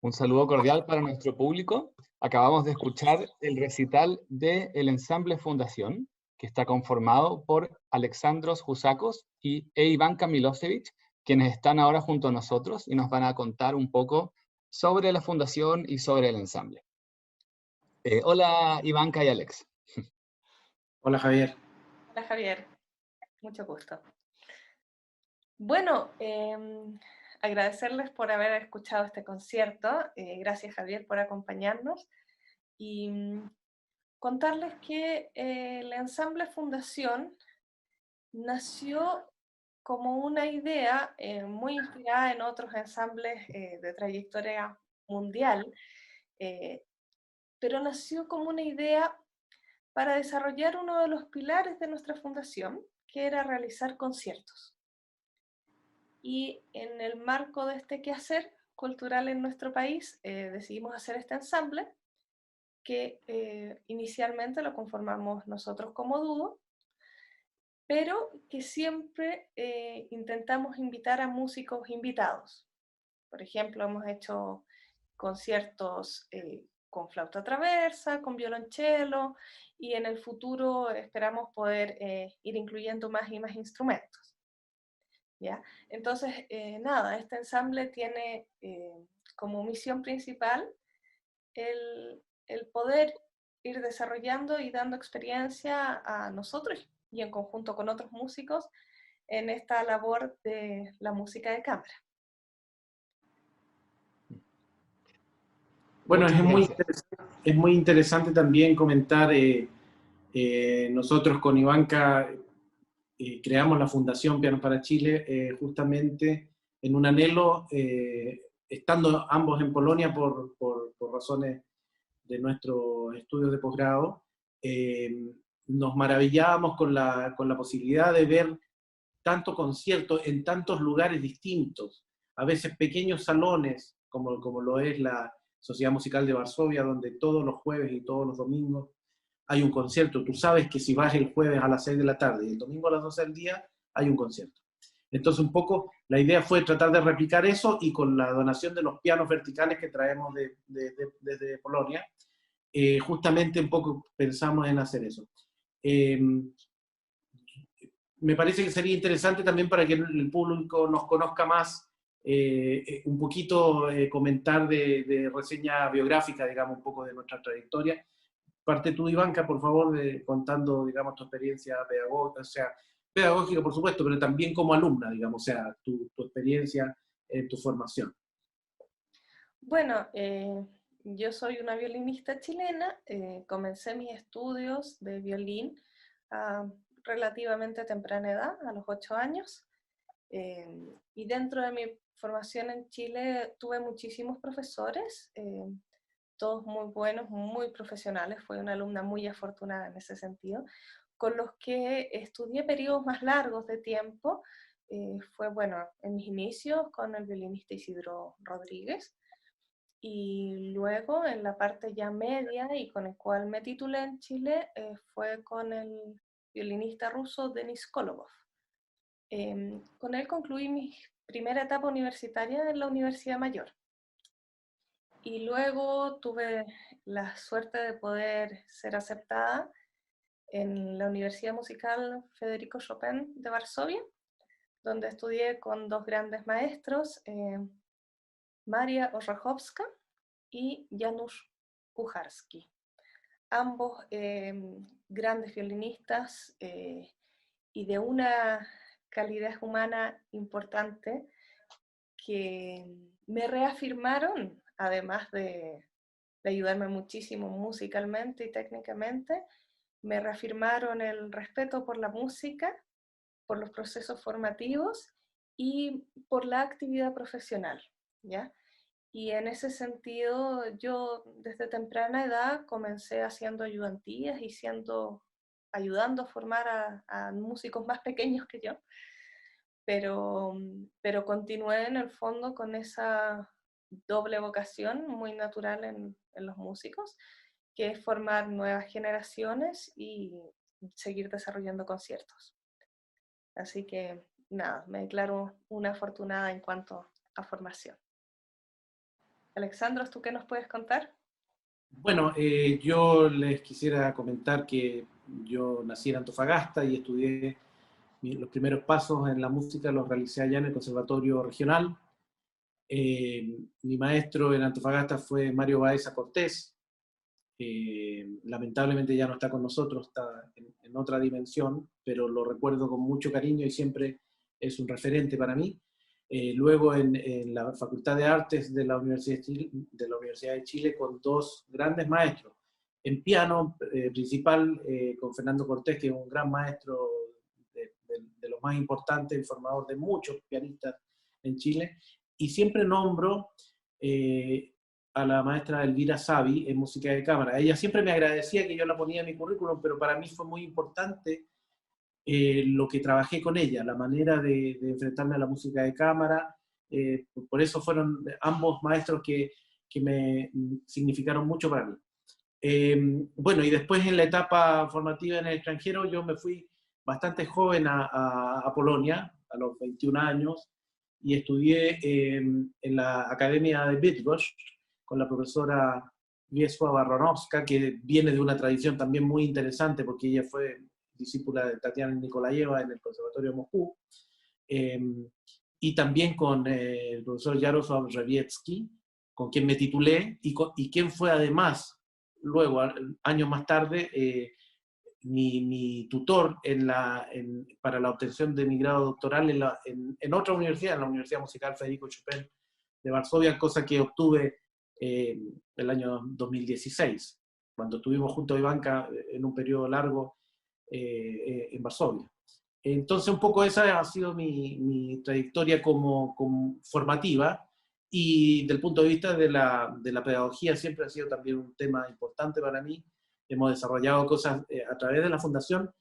Un saludo cordial para nuestro público. Acabamos de escuchar el recital del Ensamble Fundación, que está conformado por Alexandros Jusakos e Ivanka Milosevic, quienes están ahora junto a nosotros y nos van a contar un poco sobre la fundación y sobre el ensamble. Hola Ivanka y Alex. Hola Javier. Hola Javier, mucho gusto. Bueno, agradecerles por haber escuchado este concierto. Gracias Javier por acompañarnos. Y contarles que el Ensamble Fundación nació como una idea muy inspirada en otros ensambles de trayectoria mundial, pero nació como una idea para desarrollar uno de los pilares de nuestra fundación, que era realizar conciertos. Y en el marco de este quehacer cultural en nuestro país, decidimos hacer este ensamble, que inicialmente lo conformamos nosotros como dúo, pero que siempre intentamos invitar a músicos invitados. Por ejemplo, hemos hecho conciertos con flauta traversa, con violonchelo, y en el futuro esperamos poder ir incluyendo más y más instrumentos. ¿Ya? Entonces, nada, este ensamble tiene como misión principal el poder ir desarrollando y dando experiencia a nosotros y en conjunto con otros músicos en esta labor de la música de cámara. Bueno, Muchas es muy interesante también comentar, nosotros con Ivanka creamos la Fundación Pianos para Chile justamente en un anhelo, estando ambos en Polonia por razones de nuestros estudios de posgrado, nos maravillábamos con la posibilidad de ver tanto concierto en tantos lugares distintos, a veces pequeños salones, como lo es la Sociedad Musical de Varsovia, donde todos los jueves y todos los domingos hay un concierto. Tú sabes que si vas el jueves a las 6 de la tarde y el domingo a las 12 del día, hay un concierto. Entonces un poco la idea fue tratar de replicar eso, y con la donación de los pianos verticales que traemos desde Polonia, justamente un poco pensamos en hacer eso. Me parece que sería interesante también para que el público nos conozca más, un poquito comentar de reseña biográfica, digamos, un poco de nuestra trayectoria. Parte tú, Ivanka, por favor, contando, digamos, tu experiencia pedagógica, o sea, pedagógica, por supuesto, pero también como alumna, digamos, o sea, tu experiencia en tu formación. Bueno, yo soy una violinista chilena, comencé mis estudios de violín a relativamente temprana edad, a los 8 años, y dentro de mi formación en Chile tuve muchísimos profesores, todos muy buenos, muy profesionales, fui una alumna muy afortunada en ese sentido, con los que estudié periodos más largos de tiempo. Fue, bueno, en mis inicios con el violinista Isidro Rodríguez, y luego en la parte ya media y con el cual me titulé en Chile, fue con el violinista ruso Denis Kolobov. Con él concluí mi primera etapa universitaria en la Universidad Mayor. Y luego tuve la suerte de poder ser aceptada en la Universidad Musical Federico Chopin de Varsovia, donde estudié con dos grandes maestros, Maria Orzechowska y Janusz Kucharski. Ambos grandes violinistas y de una calidad humana importante, que me reafirmaron, además de ayudarme muchísimo musicalmente y técnicamente, me reafirmaron el respeto por la música, por los procesos formativos y por la actividad profesional, ¿ya? Y en ese sentido, yo desde temprana edad comencé haciendo ayudantías y ayudando a formar a músicos más pequeños que yo, pero continué en el fondo con esa doble vocación muy natural en los músicos, que es formar nuevas generaciones y seguir desarrollando conciertos. Así que nada, me declaro una afortunada en cuanto a formación. Alexandros, ¿tú qué nos puedes contar? Bueno, yo les quisiera comentar que yo nací en Antofagasta y estudié los primeros pasos en la música, los realicé allá en el Conservatorio Regional. Mi maestro en Antofagasta fue Mario Baeza Cortés. Lamentablemente ya no está con nosotros, está en otra dimensión, pero lo recuerdo con mucho cariño y siempre es un referente para mí. Luego en la Facultad de Artes de la Universidad de Chile, con dos grandes maestros. En piano principal con Fernando Cortés, que es un gran maestro de los más importantes, el formador de muchos pianistas en Chile. Y siempre nombro a la maestra Elvira Savi en música de cámara. Ella siempre me agradecía que yo la ponía en mi currículum, pero para mí fue muy importante lo que trabajé con ella, la manera de enfrentarme a la música de cámara. Por eso fueron ambos maestros que me significaron mucho para mí. Bueno, y después en la etapa formativa en el extranjero, yo me fui bastante joven a Polonia, a los 21 años, y estudié en la Academia de Bydgoszcz con la profesora Wiesława Ronowska, que viene de una tradición también muy interesante, porque ella fue discípula de Tatiana Nikolayeva en el Conservatorio de Moscú, y también con el profesor Jarosław Rzewiecki, con quien me titulé, y quien fue además, luego, años más tarde, mi tutor para la obtención de mi grado doctoral en otra universidad, en la Universidad Musical Federico Chopin de Varsovia, cosa que obtuve el año 2016, cuando estuvimos junto a Ivanka en un periodo largo en Varsovia. Entonces un poco esa ha sido mi trayectoria como formativa, y del punto de vista de la pedagogía siempre ha sido también un tema importante para mí. Hemos desarrollado cosas a través de la fundación,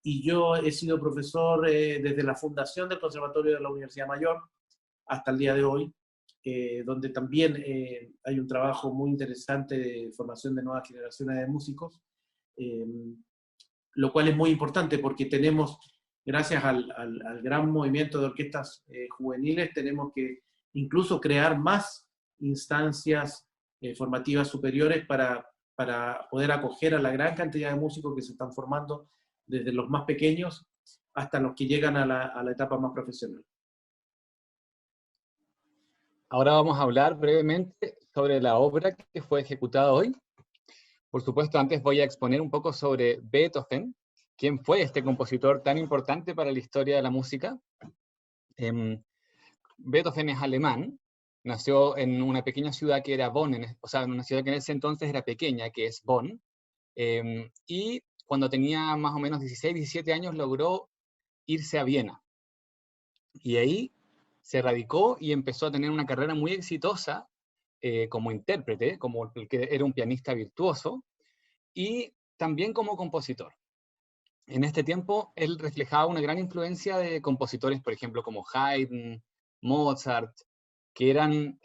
y yo he sido profesor desde la fundación del Conservatorio de la Universidad Mayor hasta el día de hoy, donde también hay un trabajo muy interesante de formación de nuevas generaciones de músicos, lo cual es muy importante porque tenemos, gracias al gran movimiento de orquestas juveniles, tenemos que incluso crear más instancias formativas superiores para poder acoger a la gran cantidad de músicos que se están formando desde los más pequeños hasta los que llegan a la etapa más profesional. Ahora vamos a hablar brevemente sobre la obra que fue ejecutada hoy. Por supuesto, antes voy a exponer un poco sobre Beethoven, quién fue este compositor tan importante para la historia de la música. Beethoven es alemán, nació en una pequeña ciudad que era Bonn, o sea, en una ciudad que en ese entonces era pequeña, que es Bonn, y cuando tenía más o menos 16, 17 años logró irse a Viena. Y ahí se radicó y empezó a tener una carrera muy exitosa como intérprete, como el que era un pianista virtuoso, y también como compositor. En este tiempo, él reflejaba una gran influencia de compositores, por ejemplo, como Haydn, Mozart, que eran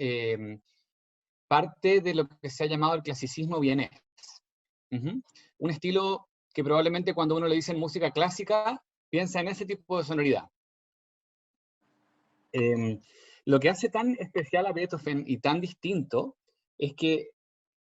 parte de lo que se ha llamado el clasicismo vienés. Un estilo que probablemente cuando uno le dice música clásica, piensa en ese tipo de sonoridad. Lo que hace tan especial a Beethoven y tan distinto es que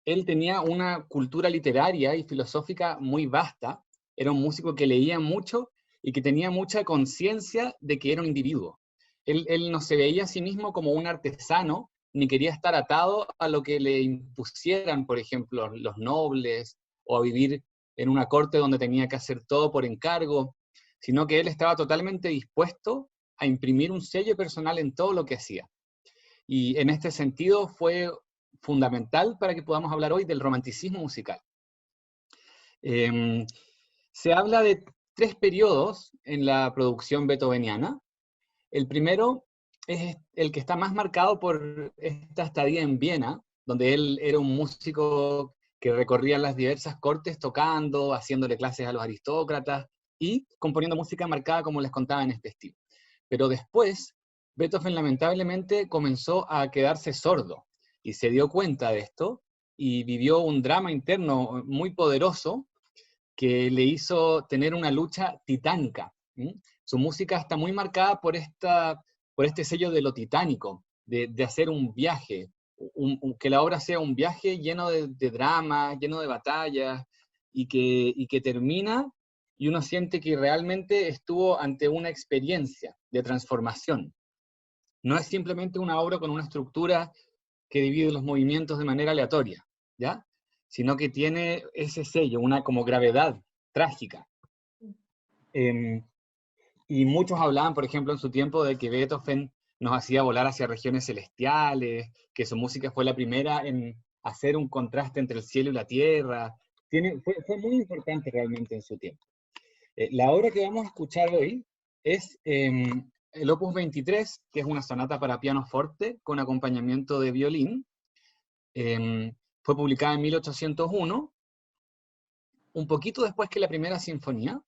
él tenía una cultura literaria y filosófica muy vasta, era un músico que leía mucho y que tenía mucha conciencia de que era un individuo. Él no se veía a sí mismo como un artesano, ni quería estar atado a lo que le impusieran, por ejemplo, los nobles, o a vivir en una corte donde tenía que hacer todo por encargo, sino que él estaba totalmente dispuesto a imprimir un sello personal en todo lo que hacía. Y en este sentido fue fundamental para que podamos hablar hoy del romanticismo musical. Se habla de 3 periodos en la producción beethoveniana. El primero es el que está más marcado por esta estadía en Viena, donde él era un músico que recorría las diversas cortes tocando, haciéndole clases a los aristócratas y componiendo música marcada, como les contaba, en este estilo. Pero después, Beethoven lamentablemente comenzó a quedarse sordo y se dio cuenta de esto y vivió un drama interno muy poderoso que le hizo tener una lucha titánica. Su música está muy marcada por este sello de lo titánico, de hacer un viaje, que la obra sea un viaje lleno de drama, lleno de batallas, y que termina y uno siente que realmente estuvo ante una experiencia de transformación. No es simplemente una obra con una estructura que divide los movimientos de manera aleatoria, ¿ya? Sino que tiene ese sello, una como gravedad trágica. Y muchos hablaban, por ejemplo, en su tiempo de que Beethoven nos hacía volar hacia regiones celestiales, que su música fue la primera en hacer un contraste entre el cielo y la tierra. Fue muy importante realmente en su tiempo. La obra que vamos a escuchar hoy es el Opus 23, que es una sonata para piano forte con acompañamiento de violín. Fue publicada en 1801, un poquito después que la primera sinfonía,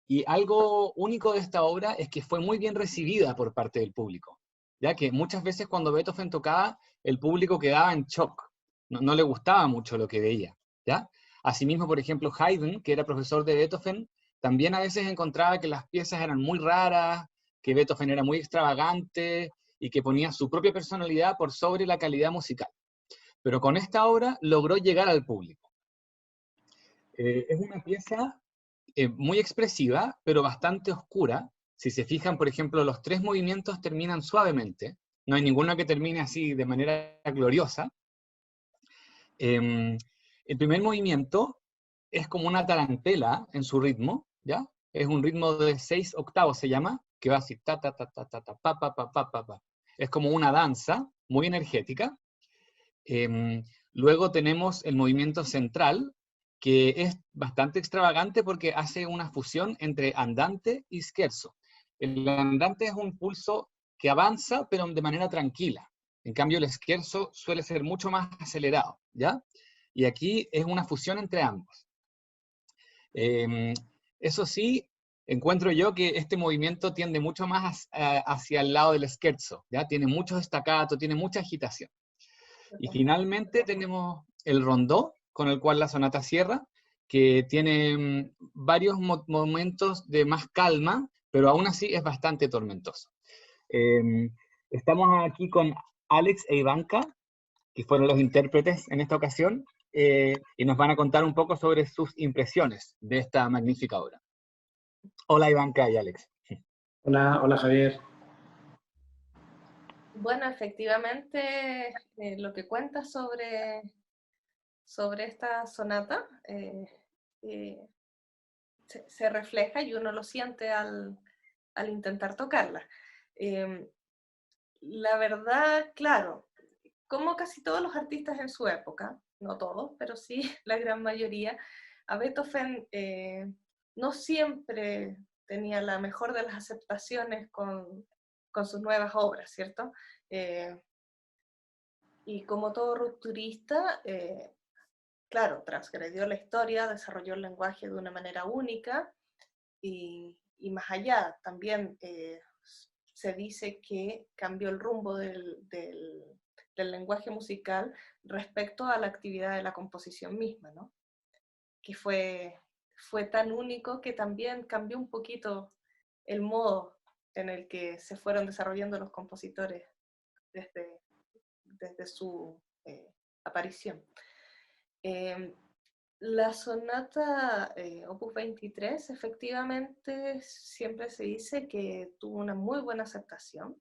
y algo único de esta obra es que fue muy bien recibida por parte del público, ya que muchas veces cuando Beethoven tocaba, el público quedaba en shock, no le gustaba mucho lo que veía, ¿ya? Asimismo, por ejemplo, Haydn, que era profesor de Beethoven, también a veces encontraba que las piezas eran muy raras, que Beethoven era muy extravagante, y que ponía su propia personalidad por sobre la calidad musical. Pero con esta obra logró llegar al público. Es una pieza muy expresiva, pero bastante oscura. Si se fijan, por ejemplo, los 3 movimientos terminan suavemente. No hay ninguno que termine así de manera gloriosa. El primer movimiento es como una tarantela en su ritmo, ¿ya? Es un ritmo de 6 octavos, se llama, que va así, ta, ta, ta, ta, ta, ta, pa, pa, pa, pa, pa, pa. Es como una danza muy energética. Luego tenemos el movimiento central, que es bastante extravagante porque hace una fusión entre andante y scherzo. El andante es un pulso que avanza, pero de manera tranquila. En cambio, el scherzo suele ser mucho más acelerado, ¿ya? Y aquí es una fusión entre ambos. Eso sí, encuentro yo que este movimiento tiende mucho más hacia el lado del scherzo, ¿ya? Tiene mucho staccato, tiene mucha agitación. Y finalmente tenemos el rondó, con el cual la sonata cierra, que tiene varios momentos de más calma, pero aún así es bastante tormentoso. Estamos aquí con Alex e Ivanka, que fueron los intérpretes en esta ocasión, y nos van a contar un poco sobre sus impresiones de esta magnífica obra. Hola Ivanka y Alex. Hola, hola Javier. Bueno, efectivamente, lo que cuentas sobre esta sonata se refleja y uno lo siente al intentar tocarla. La verdad, claro, como casi todos los artistas en su época, no todos, pero sí la gran mayoría, a Beethoven no siempre tenía la mejor de las aceptaciones con sus nuevas obras, ¿cierto? Y como todo rupturista, claro, transgredió la historia, desarrolló el lenguaje de una manera única y más allá, también se dice que cambió el rumbo del lenguaje musical respecto a la actividad de la composición misma, ¿no? Que fue tan único que también cambió un poquito el modo en el que se fueron desarrollando los compositores desde su aparición. La sonata Opus 23 efectivamente siempre se dice que tuvo una muy buena aceptación,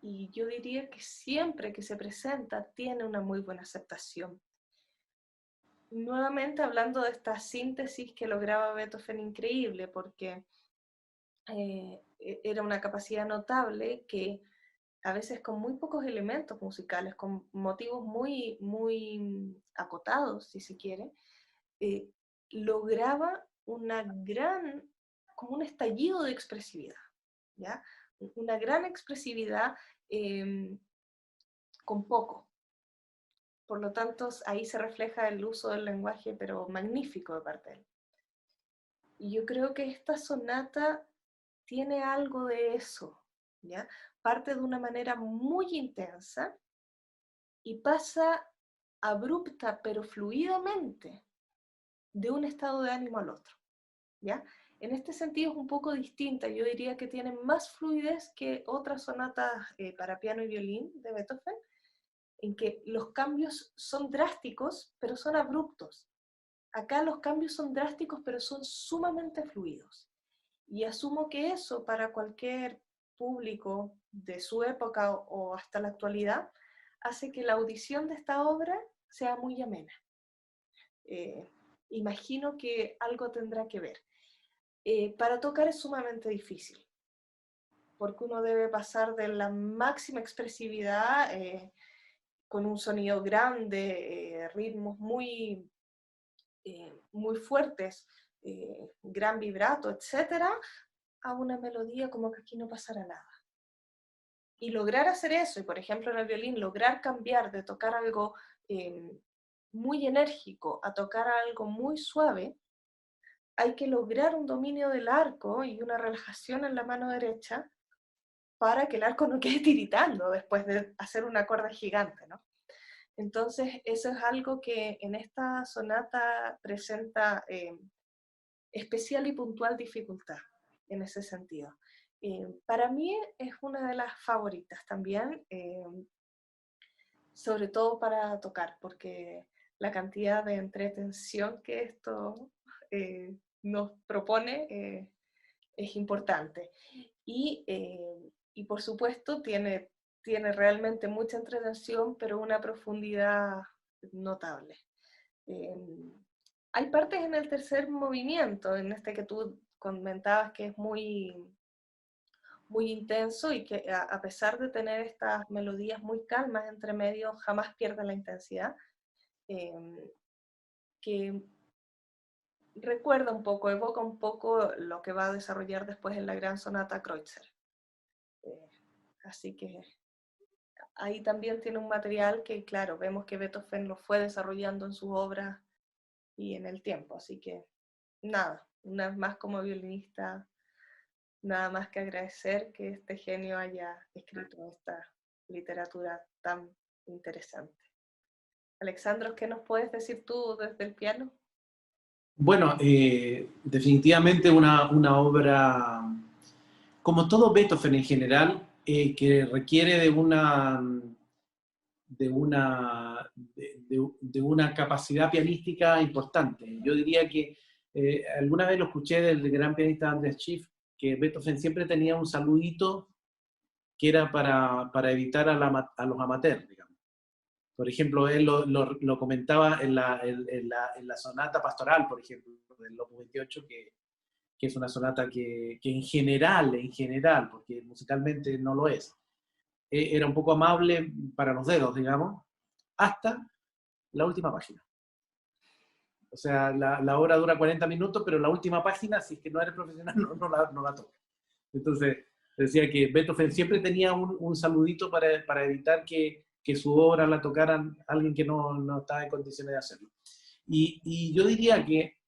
y yo diría que siempre que se presenta tiene una muy buena aceptación. Nuevamente hablando de esta síntesis que lograba Beethoven increíble, porque era una capacidad notable que a veces con muy pocos elementos musicales, con motivos muy, muy acotados, si se quiere, lograba como un estallido de expresividad, ¿ya? Una gran expresividad con poco. Por lo tanto, ahí se refleja el uso del lenguaje, pero magnífico de parte de él. Y yo creo que esta sonata tiene algo de eso, ¿ya? Parte de una manera muy intensa y pasa abrupta pero fluidamente de un estado de ánimo al otro, ¿ya? En este sentido es un poco distinta, yo diría que tiene más fluidez que otras sonatas para piano y violín de Beethoven, en que los cambios son drásticos, pero son abruptos. Acá los cambios son drásticos, pero son sumamente fluidos. Y asumo que eso para cualquier público de su época o hasta la actualidad hace que la audición de esta obra sea muy amena. Imagino que algo tendrá que ver. Para tocar es sumamente difícil, porque uno debe pasar de la máxima expresividad con un sonido grande, ritmos muy, muy fuertes, gran vibrato, etcétera, a una melodía como que aquí no pasara nada. Y lograr hacer eso, y por ejemplo en el violín, lograr cambiar de tocar algo muy enérgico a tocar algo muy suave, hay que lograr un dominio del arco y una relajación en la mano derecha para que el arco no quede tiritando después de hacer una cuerda gigante, ¿no? Entonces, eso es algo que en esta sonata presenta especial y puntual dificultad en ese sentido. Para mí es una de las favoritas también, sobre todo para tocar, porque la cantidad de entretención que esto nos propone es importante. Y por supuesto tiene realmente mucha entretención, pero una profundidad notable. Hay partes en el tercer movimiento, en este que tú comentabas que es muy, muy intenso y que a pesar de tener estas melodías muy calmas entre medio, jamás pierde la intensidad, que recuerda un poco, evoca un poco lo que va a desarrollar después en la gran sonata Kreutzer. Así que ahí también tiene un material que, claro, vemos que Beethoven lo fue desarrollando en sus obras y en el tiempo, así que nada, una vez más como violinista, nada más que agradecer que este genio haya escrito esta literatura tan interesante. Alexandros, ¿qué nos puedes decir tú desde el piano? Bueno, definitivamente una obra, como todo Beethoven en general, que requiere de una capacidad pianística importante. Yo diría que alguna vez lo escuché del gran pianista Andreas Schiff, que Beethoven siempre tenía un saludito que era para evitar a los amateurs, digamos. Por ejemplo, él lo comentaba en la sonata pastoral, por ejemplo, del Opus 28, que es una sonata que en general, porque musicalmente no lo es, era un poco amable para los dedos, digamos, hasta la última página. O sea, la obra dura 40 minutos, pero la última página, si es que no eres profesional, no la toca. Entonces, decía que Beethoven siempre tenía un saludito para evitar que su obra la tocaran alguien que no estaba en condiciones de hacerlo. Y yo diría que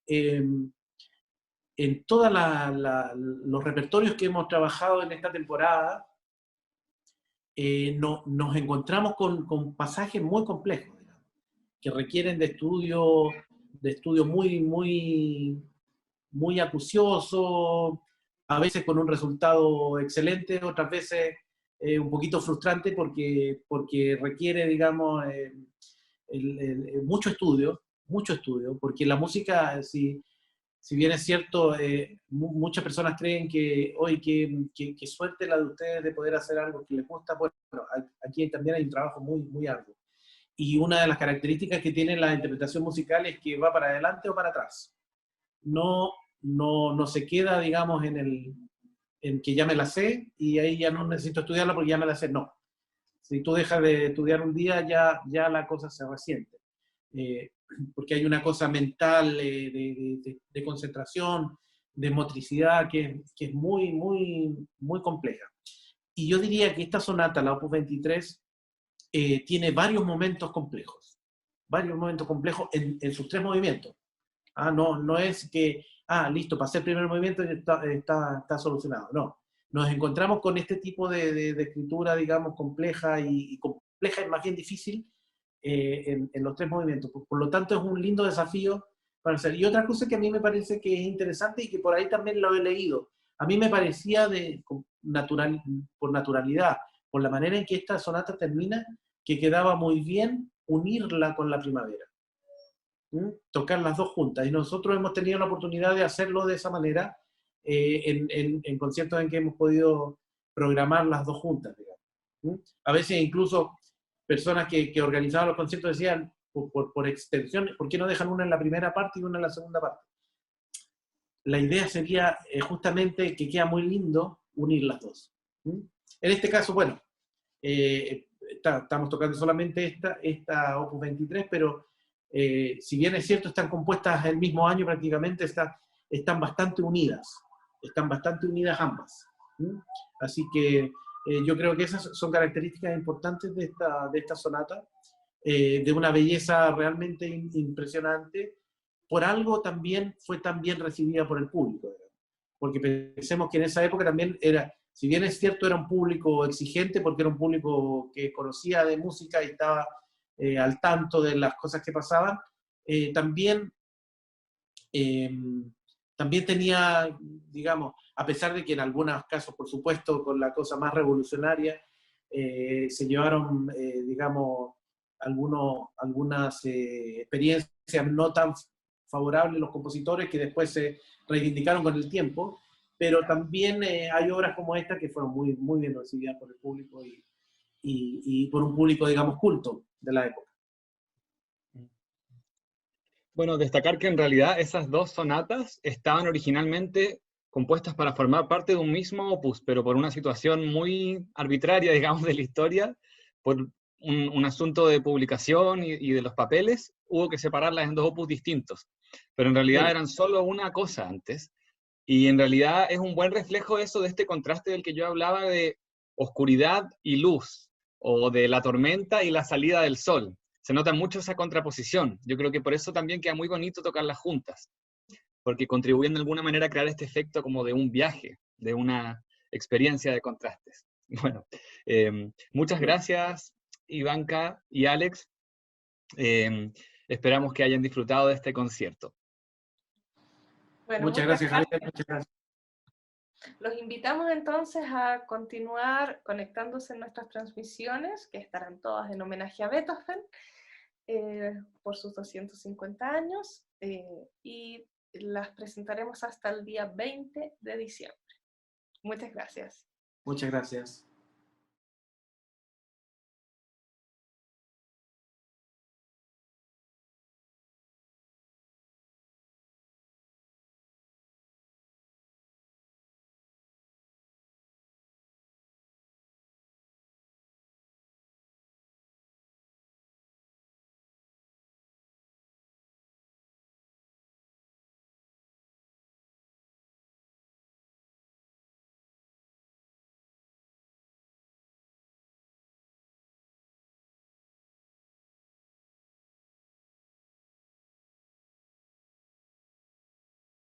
en todos los repertorios que hemos trabajado en esta temporada, nos encontramos con pasajes muy complejos, digamos, que requieren de estudio muy acucioso, a veces con un resultado excelente, otras veces un poquito frustrante porque requiere, digamos, mucho estudio, porque la música, si bien es cierto, muchas personas creen que hoy que suerte la de ustedes de poder hacer algo que les gusta, bueno, aquí también hay un trabajo muy arduo. Y una de las características que tiene la interpretación musical es que va para adelante o para atrás. No se queda, digamos, en que ya me la sé y ahí ya no necesito estudiarla porque ya me la sé. No. Si tú dejas de estudiar un día, ya la cosa se resiente. Porque hay una cosa mental de concentración, de motricidad, que es muy compleja. Y yo diría que esta sonata, la Opus 23, tiene varios momentos complejos en sus tres movimientos. No es que, listo, pasé el primer movimiento y está solucionado. No, nos encontramos con este tipo de escritura, digamos, compleja y compleja es más bien difícil en los tres movimientos. Por lo tanto, es un lindo desafío para hacer. Y otra cosa que a mí me parece que es interesante y que por ahí también lo he leído, a mí me parecía por naturalidad, por la manera en que esta sonata termina, que quedaba muy bien unirla con la primavera. Tocar las dos juntas. Y nosotros hemos tenido la oportunidad de hacerlo de esa manera en conciertos en que hemos podido programar las dos juntas, digamos. A veces incluso personas que organizaban los conciertos decían, por extensión, ¿por qué no dejan una en la primera parte y una en la segunda parte? La idea sería justamente que queda muy lindo unir las dos. En este caso, bueno, estamos tocando solamente esta Opus 23, pero si bien es cierto, están compuestas el mismo año prácticamente, están bastante unidas ambas. Así que yo creo que esas son características importantes de esta sonata, de una belleza realmente impresionante. Por algo también fue tan bien recibida por el público, porque pensemos que en esa época también era, si bien es cierto, era un público exigente, porque era un público que conocía de música y estaba al tanto de las cosas que pasaban, también tenía, digamos, a pesar de que en algunos casos, por supuesto, con la cosa más revolucionaria, se llevaron, digamos, algunas experiencias no tan favorables los compositores que después se reivindicaron con el tiempo, pero también hay obras como esta que fueron muy bien recibidas por el público y por un público, digamos, culto de la época. Bueno, destacar que en realidad esas dos sonatas estaban originalmente compuestas para formar parte de un mismo opus, pero por una situación muy arbitraria, digamos, de la historia, por un asunto de publicación y de los papeles, hubo que separarlas en dos opus distintos. Pero en realidad eran solo una cosa antes, y en realidad es un buen reflejo eso de este contraste del que yo hablaba de oscuridad y luz, o de la tormenta y la salida del sol. Se nota mucho esa contraposición. Yo creo que por eso también queda muy bonito tocarlas juntas. porque contribuyen de alguna manera a crear este efecto como de un viaje, de una experiencia de contrastes. Bueno, muchas gracias, Ivanka y Alex. Esperamos que hayan disfrutado de este concierto. Bueno, Muchas gracias, Javier. Muchas gracias. Los invitamos entonces a continuar conectándose en nuestras transmisiones, que estarán todas en homenaje a Beethoven por sus 250 años, y las presentaremos hasta el día 20 de diciembre. Muchas gracias. Muchas gracias.